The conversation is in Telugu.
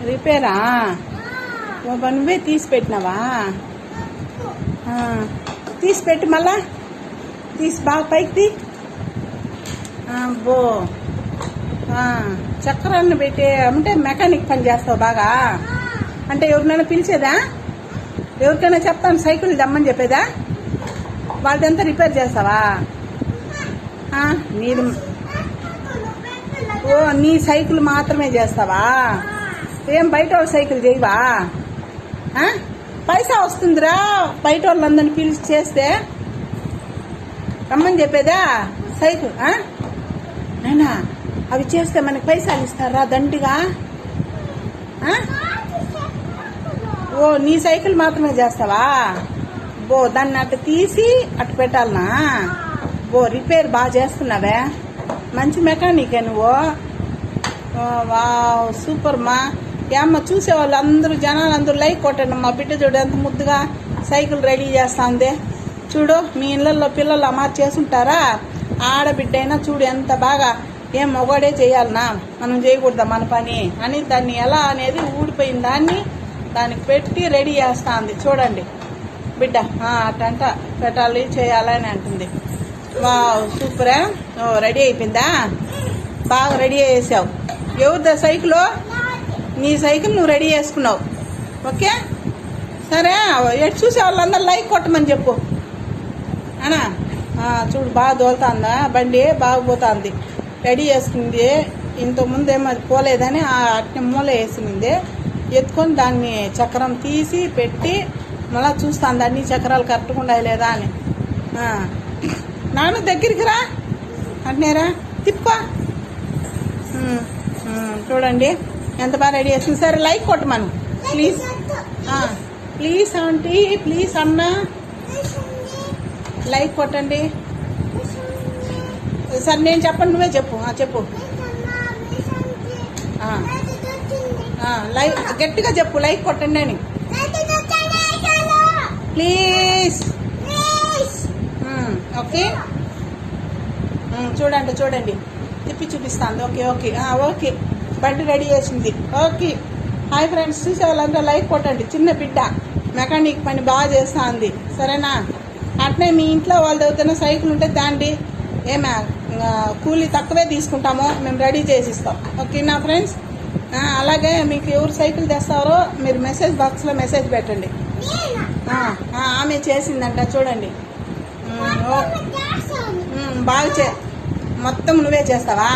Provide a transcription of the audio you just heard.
రిపేరా? నువ్వే తీసి పెట్టినావా? తీసి పెట్టి మళ్ళా తీసి బాగా పైకి తీ. బో చక్రాన్ని పెట్టి అంటే మెకానిక్ పని చేస్తావు బాగా. అంటే ఎవరినైనా పిలిచేదా? ఎవరికైనా చెప్తాను సైకిల్ దమ్మని చెప్పేదా? వాళ్ళదంతా రిపేర్ చేస్తావా? నీది నీ సైకిల్ మాత్రమే చేస్తావా? ఏం బయట వాళ్ళ సైకిల్ చేయవా? పైసా వస్తుందిరా బయట వాళ్ళందరినీ పిలిచి చేస్తే. రమ్మని చెప్పేదా సైకిల్? అయినా అవి చేస్తే మనకి పైసలు ఇస్తారా దండిగా? నీ సైకిల్ మాత్రమే చేస్తావా? దాన్ని అటు తీసి అటు పెట్టాలనా? రిపేర్ బాగా చేస్తున్నావే, మంచి మెకానికే నువ్వు. వావ్ సూపర్ మా. ఏమ్మ చూసేవాళ్ళు అందరూ జనాలు అందరూ లైక్ కొట్టండి. మా బిడ్డ చూడు ఎంత ముద్దుగా సైకిల్ రెడీ చేస్తుంది. చూడు మీ ఇళ్ళల్లో పిల్లలు అమ్మారు చేసుంటారా? ఆడబిడ్డ అయినా చూడు ఎంత బాగా. ఏం మొగడే చేయాలనా, మనం చేయకూడదా మన పని అని దాన్ని ఎలా అనేది ఊడిపోయిన దానికి పెట్టి రెడీ చేస్తుంది. చూడండి బిడ్డ అటంట పెట్టాలి చేయాలని అంటుంది. వావ్ సూపరా. రెడీ అయిపోయిందా? బాగా రెడీ చేసావు. ఎవరిదా సైకిల్? నీ సైకిల్ నువ్వు రెడీ చేసుకున్నావు. ఓకే సరే. ఎటు చూసే వాళ్ళందరూ లైక్ కొట్టమని చెప్పు అనా. చూడు బాగా దోలుతుందా బండి, బాగా పోతుంది. రెడీ చేసుకుంది. ఇంతకుముందు ఏమో అది పోలేదని అట్నే మూల వేసింది. ఎత్తుకొని దాన్ని చక్రం తీసి పెట్టి మళ్ళీ చూస్తాను అన్ని చక్రాలు కరెక్ట్గా ఉండాలి లేదా అని. నాన్న దగ్గరికి రా అంటున్నారా? తిప్పా. చూడండి ఎంత బాగా రెడీ చేస్తుంది. సరే లైక్ కొట్టమను ప్లీజ్. ప్లీజ్ ఆంటీ, ప్లీజ్ అన్నా లైక్ కొట్టండి. సరే నేను చెప్పండి, నువ్వే చెప్పు. చెప్పు లైక్ గట్టిగా చెప్పు, లైక్ కొట్టండి అని ప్లీజ్. ఓకే చూడండి తిప్పి చూపిస్తాను. ఓకే ఓకే ఓకే బండి రెడీ చేసింది. ఓకే హాయ్ ఫ్రెండ్స్, చూసే వాళ్ళంతా లైక్ కొట్టండి. చిన్న బిడ్డ మెకానిక్ పని బాగా చేస్తుంది. సరేనా? అట్నే మీ ఇంట్లో వాళ్ళ దగ్గర సైకిల్ ఉంటే దాండి. ఏమా కూలీ తక్కువే తీసుకుంటామో మేము రెడీ చేసిస్తాం. ఓకేనా ఫ్రెండ్స్? అలాగే మీకు ఎవరు సైకిల్ తెస్తారో మీరు మెసేజ్ బాక్స్లో మెసేజ్ పెట్టండి. ఆమె చేసిందంట చూడండి. బాగా మొత్తం నువ్వే చేస్తావా?